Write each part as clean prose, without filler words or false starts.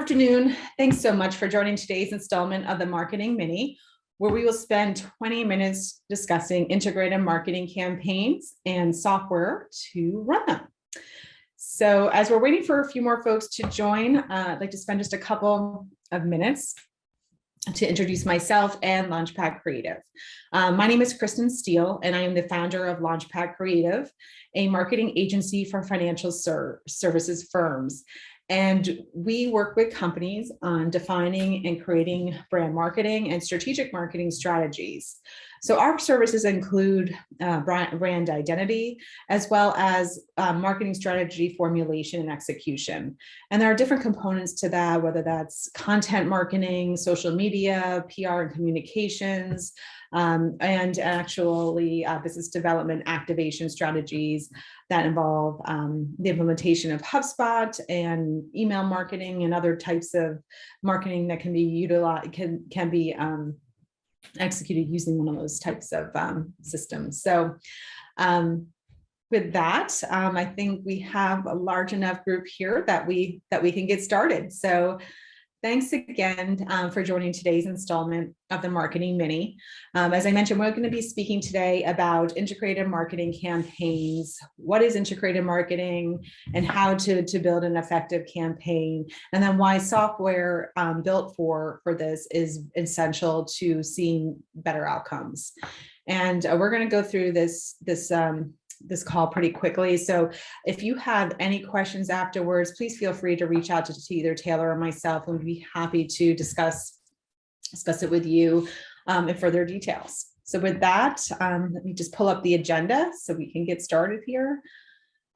afternoon. Thanks so much for joining today's installment of the Marketing Mini, where we will spend 20 minutes discussing integrated marketing campaigns and software to run them. So as we're waiting for a few more folks to join, I'd like to spend just a couple of minutes to introduce myself and LaunchPad Creative. My name is Kristin Steele, and I am the founder of LaunchPad Creative, a marketing agency for financial services firms. And we work with companies on defining and creating brand marketing and strategic marketing strategies. So our services include brand identity, as well as marketing strategy formulation and execution. And there are different components to that, whether that's content marketing, social media, PR and communications, and actually business development activation strategies that involve the implementation of HubSpot and email marketing and other types of marketing that can be utilized, can be executed using one of those types of systems. So with that, I think we have a large enough group here that we can get started. So thanks again for joining today's installment of the Marketing Mini. As I mentioned, we're going to be speaking today about integrated marketing campaigns, what is integrated marketing, and how to build an effective campaign, and then why software built for this is essential to seeing better outcomes. And we're going to go through this call pretty quickly. So if you have any questions afterwards, please feel free to reach out to either Taylor or myself, and we'd be happy to discuss it with you in further details. So with that, let me just pull up the agenda so we can get started here.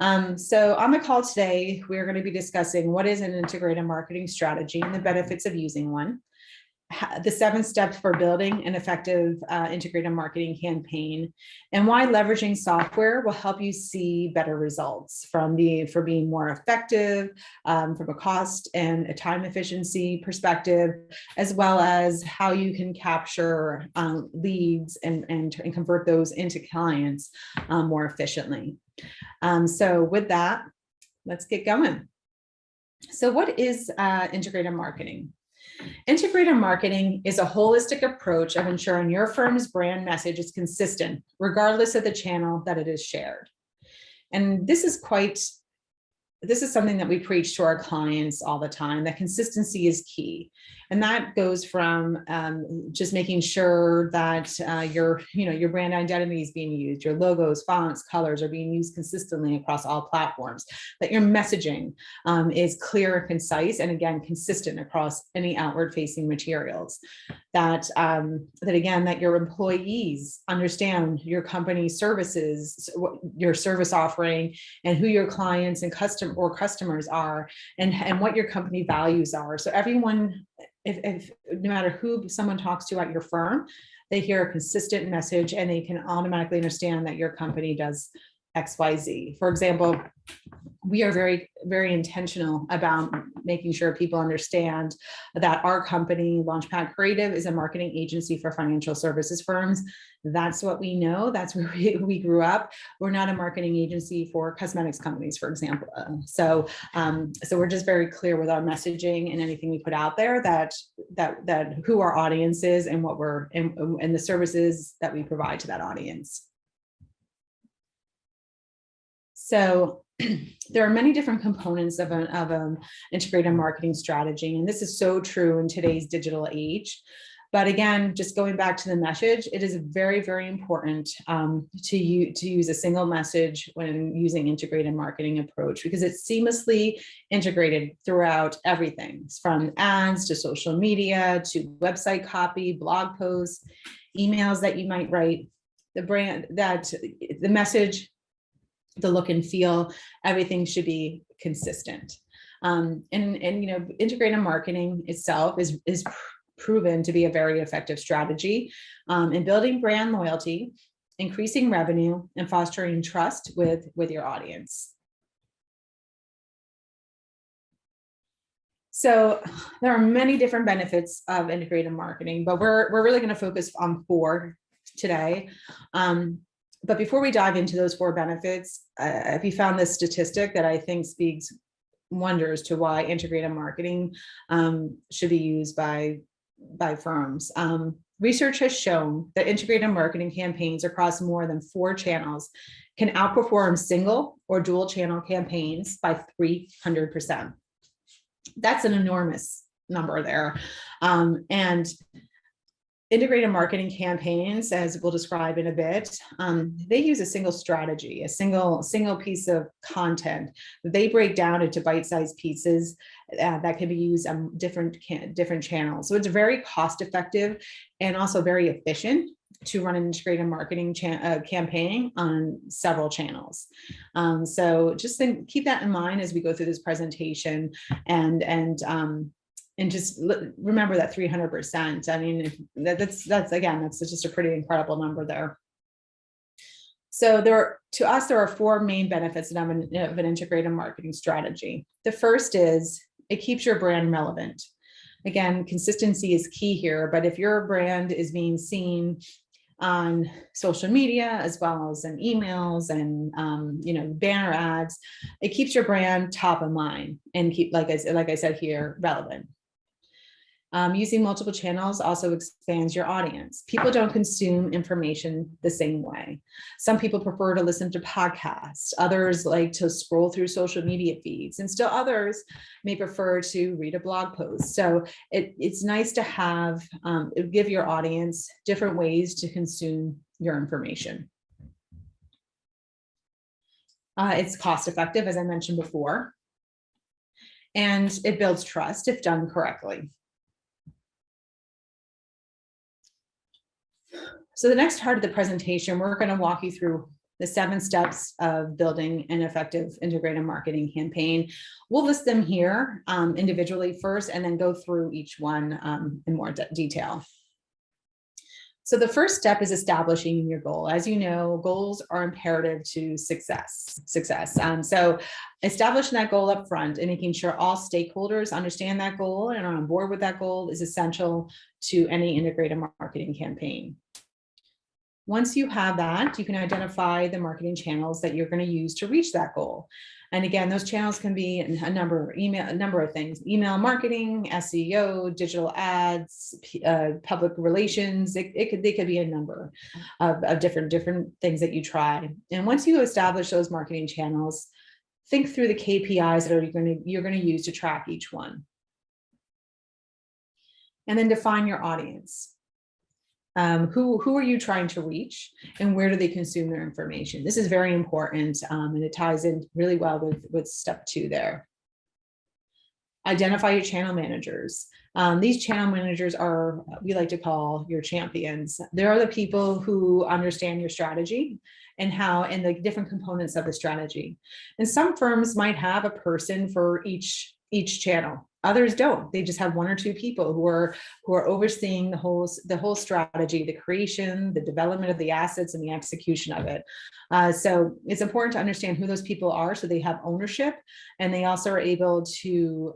So on the call today, we're going to be discussing what is an integrated marketing strategy and the benefits of using one, the 7 steps for building an effective integrated marketing campaign, and why leveraging software will help you see better results for being more effective from a cost and a time efficiency perspective, as well as how you can capture leads and convert those into clients more efficiently. So with that, let's get going. So what is integrated marketing? Integrated marketing is a holistic approach of ensuring your firm's brand message is consistent, regardless of the channel that it is shared. And this is something that we preach to our clients all the time, that consistency is key. And that goes from just making sure that your brand identity is being used, your logos, fonts, colors are being used consistently across all platforms, that your messaging is clear and concise, and again, consistent across any outward facing materials, that your employees understand your company's services, your service offering, and who your clients and customers are, and what your company values are. So everyone, if no matter who someone talks to at your firm, they hear a consistent message and they can automatically understand that your company does XYZ. For example, we are very, very intentional about making sure people understand that our company, LaunchPad Creative, is a marketing agency for financial services firms. That's what we know. That's where we grew up. We're not a marketing agency for cosmetics companies, for example. So we're just very clear with our messaging and anything we put out there that who our audience is and what and the services that we provide to that audience. So there are many different components of an integrated marketing strategy, and this is so true in today's digital age. But again, just going back to the message, it is very, very important to use a single message when using integrated marketing approach, because it's seamlessly integrated throughout everything, from ads to social media to website copy, blog posts, emails that you might write, the message, the look and feel, everything should be consistent. And integrated marketing itself is proven to be a very effective strategy in building brand loyalty, increasing revenue, and fostering trust with your audience. So there are many different benefits of integrated marketing, but we're really going to focus on 4 today. But before we dive into those 4 benefits, we found this statistic that I think speaks wonders to why integrated marketing should be used by firms. Research has shown that integrated marketing campaigns across more than 4 channels can outperform single or dual channel campaigns by 300%. That's an enormous number there. And integrated marketing campaigns, as we'll describe in a bit, they use a single strategy, a single piece of content. They break down into bite-sized pieces that can be used on different channels. So it's very cost-effective and also very efficient to run an integrated marketing campaign on several channels. So just keep that in mind as we go through this presentation, and just remember that 300%. I mean, that's just a pretty incredible number there. So to us, there are 4 main benefits of an integrated marketing strategy. The first is it keeps your brand relevant. Again, consistency is key here, but if your brand is being seen on social media as well as in emails and banner ads, it keeps your brand top of mind and keep, like I said here, relevant. Using multiple channels also expands your audience. People don't consume information the same way. Some people prefer to listen to podcasts. Others like to scroll through social media feeds, and still others may prefer to read a blog post. So it's nice to have give your audience different ways to consume your information. It's cost effective, as I mentioned before, and it builds trust if done correctly. So the next part of the presentation, we're going to walk you through the 7 steps of building an effective integrated marketing campaign. We'll list them here individually first, and then go through each one in more detail. So the first step is establishing your goal. As you know, goals are imperative to success. So establishing that goal up front and making sure all stakeholders understand that goal and are on board with that goal is essential to any integrated marketing campaign. Once you have that, you can identify the marketing channels that you're going to use to reach that goal. And again, those channels can be a number of things: email marketing, SEO, digital ads, public relations. They could be a number of different things that you try. And once you establish those marketing channels, think through the KPIs that you're going to use to track each one. And then define your audience. Who are you trying to reach, and where do they consume their information? This is very important, and it ties in really well with step 2 there. Identify your channel managers. These channel managers are, we like to call, your champions. They're the people who understand your strategy and the different components of the strategy. And some firms might have a person for each channel. Others don't. They just have 1 or 2 people who are overseeing the whole strategy, the creation, the development of the assets, and the execution of it. So it's important to understand who those people are, so they have ownership, and they also are able to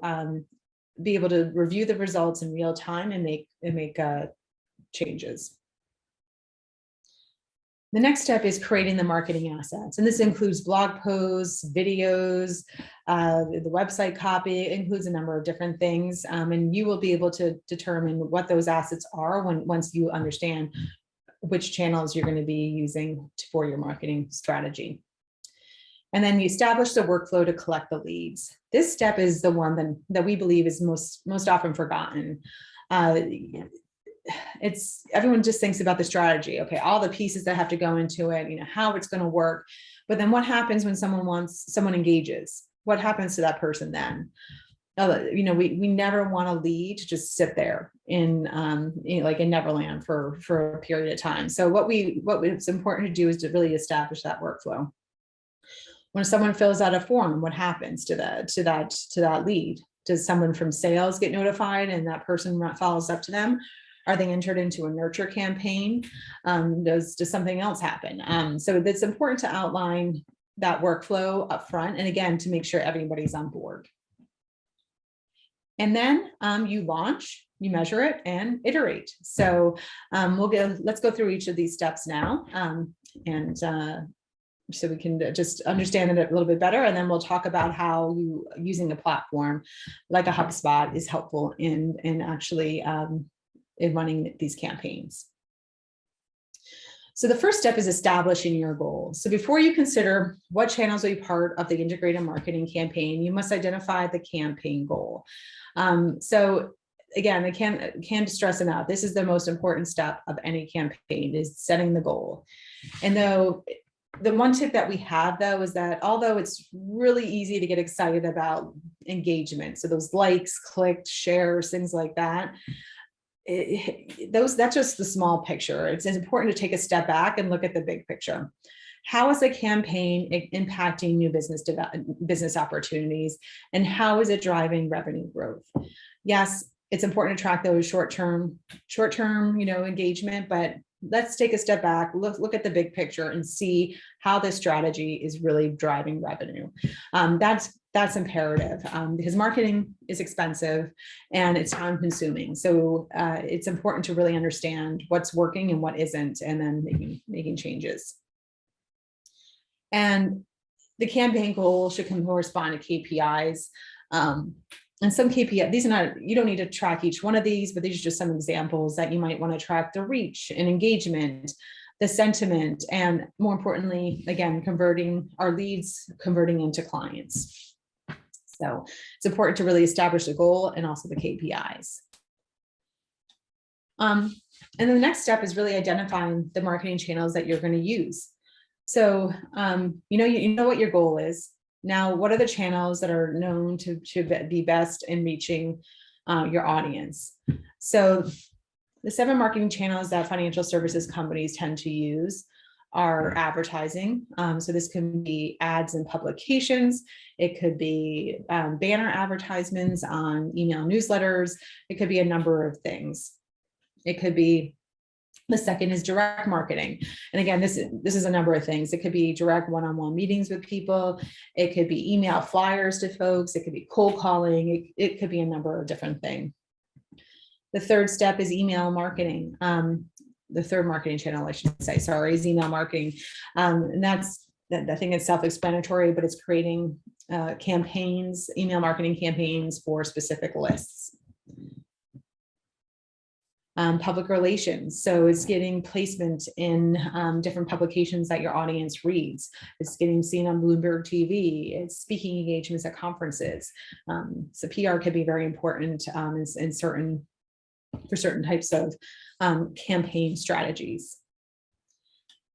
be able to review the results in real time and make changes. The next step is creating the marketing assets. And this includes blog posts, videos, the website copy. It includes a number of different things. And you will be able to determine what those assets are once you understand which channels you're going to be using for your marketing strategy. And then you establish the workflow to collect the leads. This step is the one that we believe is most often forgotten. Everyone just thinks about the strategy, okay, all the pieces that have to go into it, how it's going to work. But then what happens when someone engages? What happens to that person then? We never want a lead to just sit there in Neverland for a period of time. So what it's important to do is to really establish that workflow. When someone fills out a form, what happens to that lead? Does someone from sales get notified and that person follows up to them? Are they entered into a nurture campaign? Does something else happen? So it's important to outline that workflow up front, and again, to make sure everybody's on board. And then you launch, you measure it, and iterate. So let's go through each of these steps now, and so we can just understand it a little bit better. And then we'll talk about how using a platform like a HubSpot is helpful in actually in running these campaigns. So the first step is establishing your goals. So before you consider what channels will be part of the integrated marketing campaign, you must identify the campaign goal. So again, I can't stress enough, this is the most important step of any campaign, is setting the goal. And though the one tip that we have, though, is that although it's really easy to get excited about engagement, so those likes, clicks, shares, things like that, that's just the small picture. It's important to take a step back and look at the big picture. How is the campaign impacting new business opportunities, and how is it driving revenue growth? Yes, it's important to track those short-term, engagement, but let's take a step back, look at the big picture and see how this strategy is really driving revenue. That's imperative because marketing is expensive and it's time consuming. So it's important to really understand what's working and what isn't, and then making changes. And the campaign goal should correspond to KPIs. And some KPI, these are not, you don't need to track each one of these, but these are just some examples that you might want to track: the reach and engagement, the sentiment, and more importantly, again, converting our leads, converting into clients. So it's important to really establish the goal and also the KPIs. And then the next step is really identifying the marketing channels that you're going to use. So, you know what your goal is. Now, what are the channels that are known to be best in reaching your audience? So the 7 marketing channels that financial services companies tend to use are advertising. So this can be ads in publications. It could be banner advertisements on email newsletters. It could be a number of things. It could be, the second is direct marketing. And again, this is a number of things. It could be direct one-on-one meetings with people. It could be email flyers to folks. It could be cold calling. It could be a number of different things. The third step is email marketing. The third marketing channel, I should say, sorry, is email marketing. And I think it's self-explanatory, but it's creating campaigns, email marketing campaigns for specific lists. Public relations. So it's getting placement in different publications that your audience reads. It's getting seen on Bloomberg TV. It's speaking engagements at conferences. So PR can be very important for certain types of campaign strategies.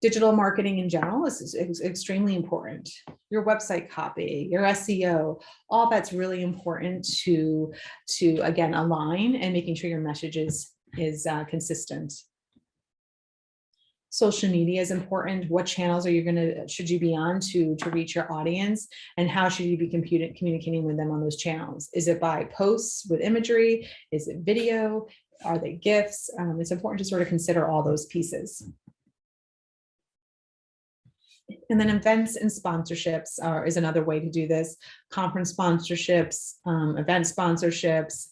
Digital marketing in general is extremely important. Your website copy, your SEO, all that's really important to again align and making sure your message is consistent. Social media is important. What channels should you be on to reach your audience, and how should you be communicating with them on those channels? Is it by posts with imagery? Is it video? Are they GIFs? It's important to sort of consider all those pieces. And then events and sponsorships is another way to do this. Conference sponsorships, event sponsorships,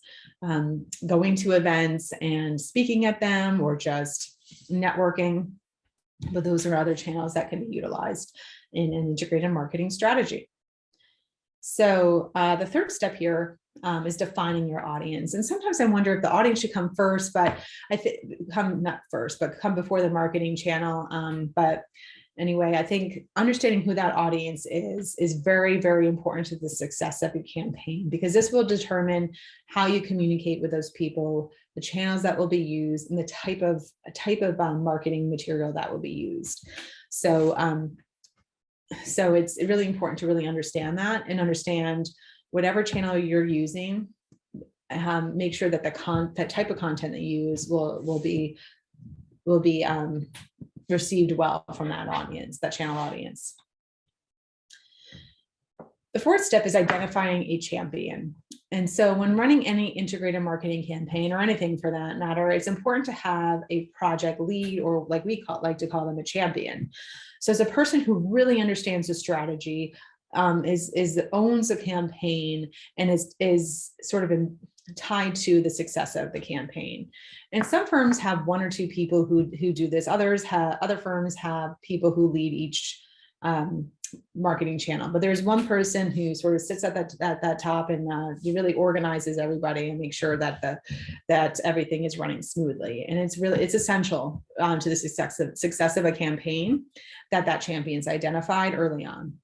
going to events and speaking at them, or just networking. But those are other channels that can be utilized in an integrated marketing strategy. So the third step here is defining your audience. And sometimes I wonder if the audience should come first, but come before the marketing channel. But anyway, I think understanding who that audience is very, very important to the success of your campaign, because this will determine how you communicate with those people, the channels that will be used, and the type of marketing material that will be used. So it's really important to really understand that, and understand whatever channel you're using. Make sure that that type of content that you use will be received well from that audience, that channel audience. The fourth step is identifying a champion. And so when running any integrated marketing campaign, or anything for that matter, it's important to have a project lead, or like we like to call them, a champion. So it's a person who really understands the strategy, owns a campaign, and is sort of tied to the success of the campaign. And some firms have 1 or 2 people who do this. Other firms have people who lead each marketing channel. But there's one person who sort of sits at that top and he really organizes everybody and makes sure that everything is running smoothly. And it's essential to the success of a campaign that champion's identified early on.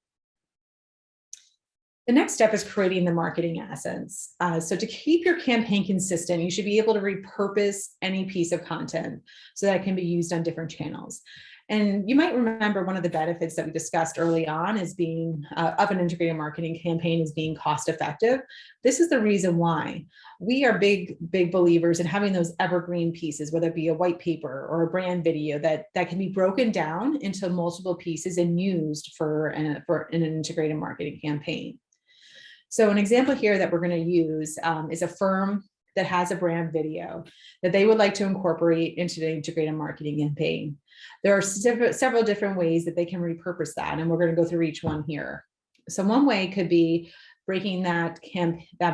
The next step is creating the marketing assets. So to keep your campaign consistent, you should be able to repurpose any piece of content so that it can be used on different channels. And you might remember one of the benefits that we discussed early on is being of an integrated marketing campaign is being cost effective. This is the reason why we are big believers in having those evergreen pieces, whether it be a white paper or a brand video that can be broken down into multiple pieces and used for an integrated marketing campaign. So an example here that we're going to use is a firm that has a brand video that they would like to incorporate into the integrated marketing campaign. There are several different ways that they can repurpose that, and we're going to go through each one here. So one way could be breaking that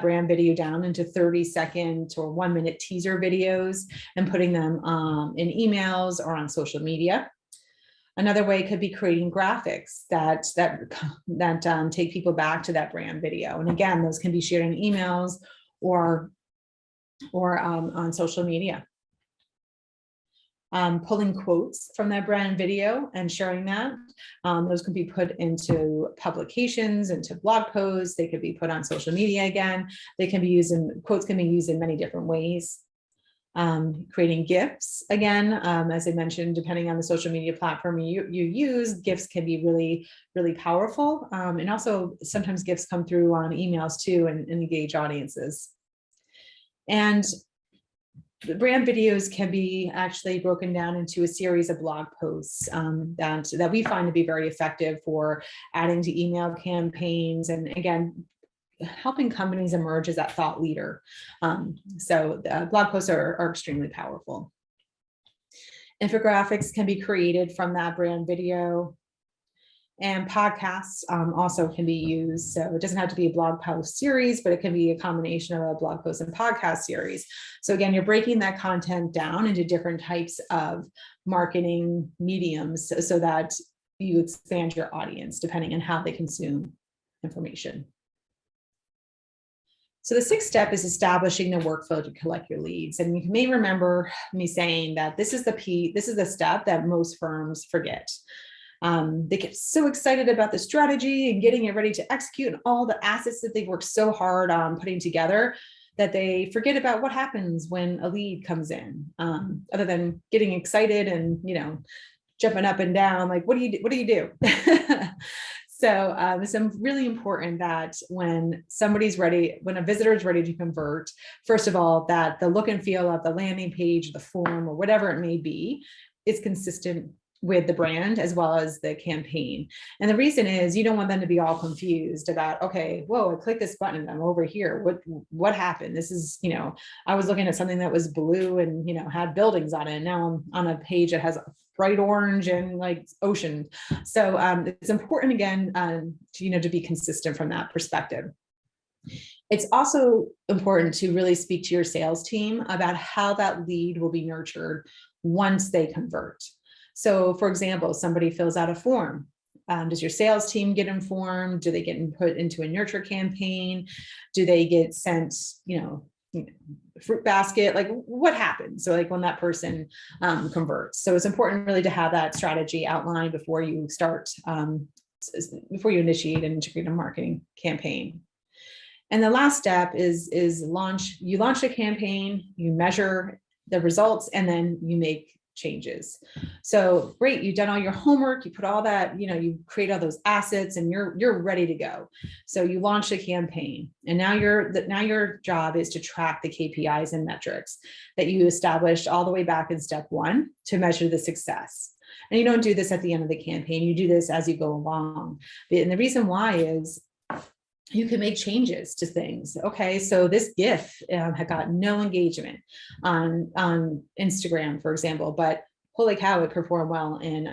brand video down into 30-second or 1-minute teaser videos and putting them in emails or on social media. Another way could be creating graphics that take people back to that brand video. And again, those can be shared in emails or on social media. Pulling quotes from that brand video and sharing that. Those can be put into publications, into blog posts. They could be put on social media again. Quotes can be used in many different ways. Creating GIFs, again, as I mentioned, depending on the social media platform you use, GIFs can be really, really powerful. And also sometimes GIFs come through on emails too and engage audiences. And the brand videos can be actually broken down into a series of blog posts that we find to be very effective for adding to email campaigns and, again, helping companies emerge as that thought leader. So blog posts are extremely powerful. Infographics can be created from that brand video. And podcasts also can be used. So it doesn't have to be a blog post series, but it can be a combination of a blog post and podcast series. So again, you're breaking that content down into different types of marketing mediums so that you expand your audience depending on how they consume information. So the sixth step is establishing the workflow to collect your leads. And you may remember me saying that this is the step that most firms forget. They get so excited about the strategy and getting it ready to execute and all the assets that they've worked so hard on putting together that they forget about what happens when a lead comes in, other than getting excited and, jumping up and down, like, what do you do? So it's really important that when a visitor is ready to convert, first of all, that the look and feel of the landing page, the form, or whatever it may be, is consistent with the brand as well as the campaign. And the reason is you don't want them to be all confused about, okay, whoa, I clicked this button and I'm over here. What happened? This is, I was looking at something that was blue and, had buildings on it. And now I'm on a page that has bright orange and like ocean. So it's important, again, to be consistent from that perspective. It's also important to really speak to your sales team about how that lead will be nurtured once they convert. So for example, somebody fills out a form. Does your sales team get informed? Do they get put into a nurture campaign? Do they get sent, fruit basket? Like, what happens? So like when that person converts. So it's important really to have that strategy outlined before you start, before you initiate an integrated marketing campaign. And the last step is launch. You launch a campaign, you measure the results, and then you make changes. So great, you've done all your homework, you put all that, you create all those assets and you're ready to go. So you launch a campaign, and now your job is to track the KPIs and metrics that you established all the way back in step one to measure the success. And you don't do this at the end of the campaign, you do this as you go along. And the reason why is you can make changes to things. Okay, so this GIF had got no engagement on Instagram, for example, but holy cow, it performed well in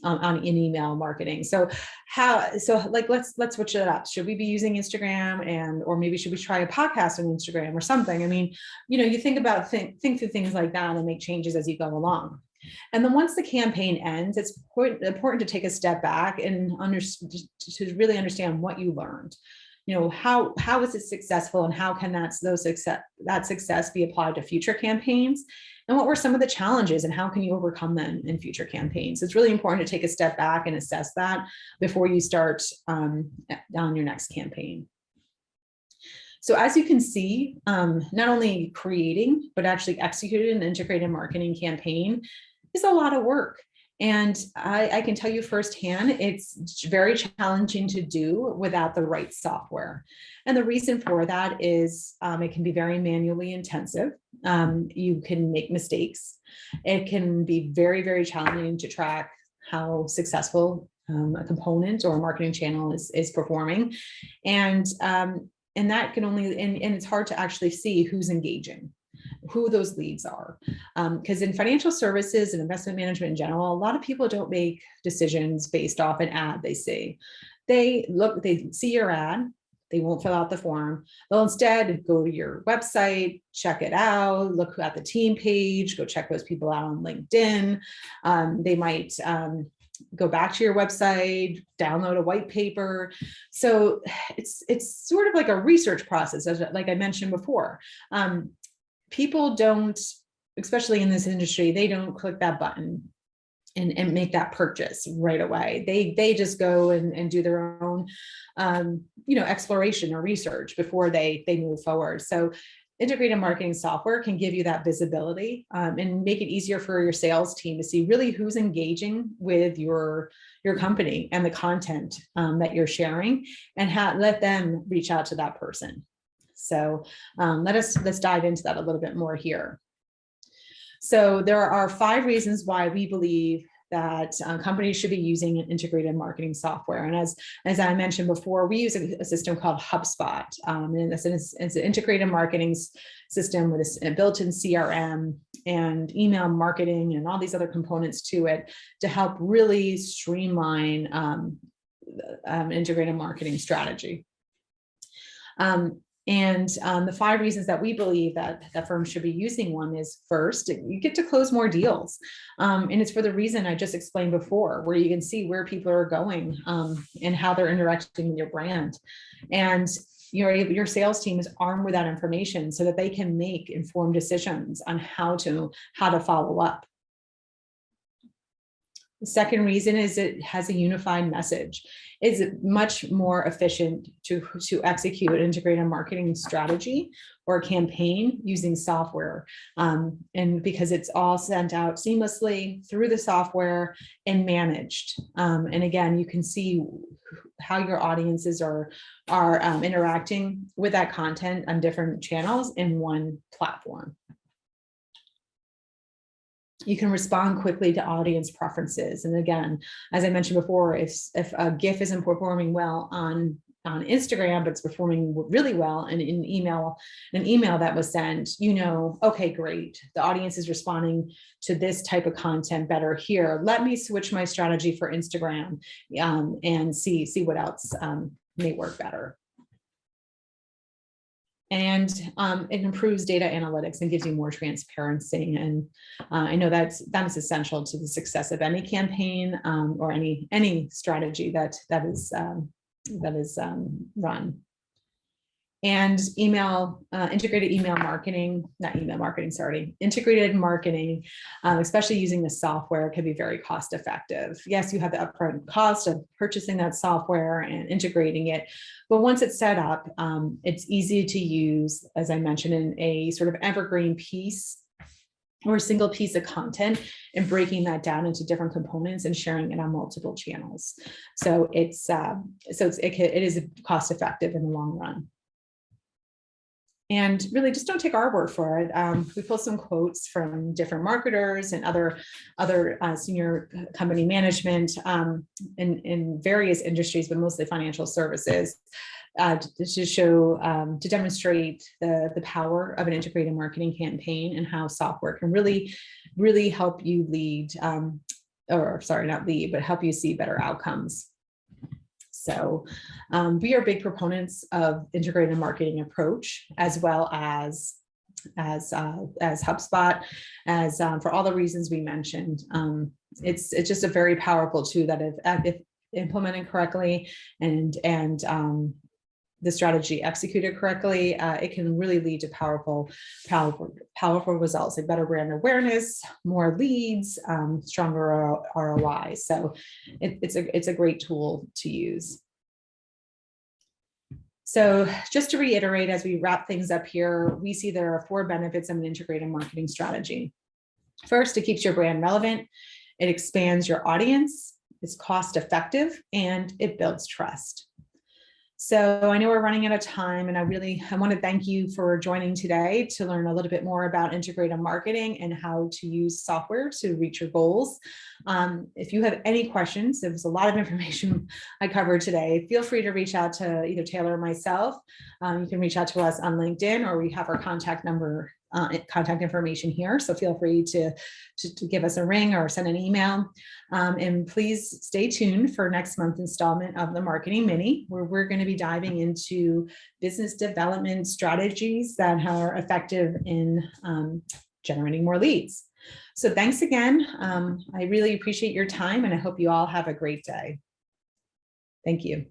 email marketing. So let's switch it up. Should we be using Instagram or maybe should we try a podcast on Instagram or something? I mean, you think through things like that and make changes as you go along. And then once the campaign ends, it's important to take a step back and to really understand what you learned. How is it successful, and how can that success be applied to future campaigns? And what were some of the challenges, and how can you overcome them in future campaigns? It's really important to take a step back and assess that before you start on your next campaign. So as you can see, not only creating, but actually executing an integrated marketing campaign is a lot of work. And I can tell you firsthand, it's very challenging to do without the right software. And the reason for that is it can be very manually intensive. You can make mistakes. It can be very, very challenging to track how successful a component or a marketing channel is performing. And that can only, and it's hard to actually see who's engaging, who those leads are. Because in financial services and investment management in general, a lot of people don't make decisions based off an ad they see. They see your ad, they won't fill out the form. They'll instead go to your website, check it out, look at the team page, go check those people out on LinkedIn. They might go back to your website, download a white paper. So it's sort of like a research process, like I mentioned before. People don't, especially in this industry, they don't click that button and make that purchase right away. They just go and do their own, exploration or research before they move forward. So integrated marketing software can give you that visibility and make it easier for your sales team to see really who's engaging with your company and the content that you're sharing, and let them reach out to that person. So let's dive into that a little bit more here. So there are 5 reasons why we believe that companies should be using an integrated marketing software. And as I mentioned before, we use a system called HubSpot. And it's an integrated marketing system with a built-in CRM and email marketing and all these other components to it to help really streamline integrated marketing strategy. And the 5 reasons that we believe that firms should be using one is, first, you get to close more deals. And it's for the reason I just explained before, where you can see where people are going and how they're interacting with your brand. And your sales team is armed with that information so that they can make informed decisions on how to follow up. The second reason is it has a unified message. It's much more efficient to execute an integrated marketing strategy or campaign using software. And because it's all sent out seamlessly through the software and managed. And again, you can see how your audiences are interacting with that content on different channels in one platform. You can respond quickly to audience preferences. And again, as I mentioned before, if a GIF isn't performing well on Instagram, but it's performing really well in an email that was sent, okay, great. The audience is responding to this type of content better here. Let me switch my strategy for Instagram and see what else may work better. And it improves data analytics and gives you more transparency. And I know that is essential to the success of any campaign or any strategy that is run. And integrated marketing, especially using the software, can be very cost effective. Yes, you have the upfront cost of purchasing that software and integrating it, but once it's set up, it's easy to use, as I mentioned, in a sort of evergreen piece or a single piece of content, and breaking that down into different components and sharing it on multiple channels. So it is cost effective in the long run. And really, just don't take our word for it. We pull some quotes from different marketers and other senior company management in various industries, but mostly financial services, to demonstrate the power of an integrated marketing campaign and how software can really help you help you see better outcomes. So we are big proponents of integrated marketing approach, as well as as HubSpot, as for all the reasons we mentioned. It's just a very powerful tool that if implemented correctly and the strategy executed correctly, it can really lead to powerful results, like better brand awareness, more leads, stronger ROI. So it's a great tool to use. So just to reiterate, as we wrap things up here, we see there are 4 benefits of an integrated marketing strategy. First, it keeps your brand relevant. It expands your audience. It's cost effective, and it builds trust. So I know we're running out of time, and I want to thank you for joining today to learn a little bit more about integrated marketing and how to use software to reach your goals. If you have any questions, there was a lot of information I covered today. Feel free to reach out to either Taylor or myself. You can reach out to us on LinkedIn, or we have our contact information here. So feel free to give us a ring or send an email. And please stay tuned for next month's installment of the Marketing Mini, where we're going to be diving into business development strategies that are effective in generating more leads. So thanks again. I really appreciate your time, and I hope you all have a great day. Thank you.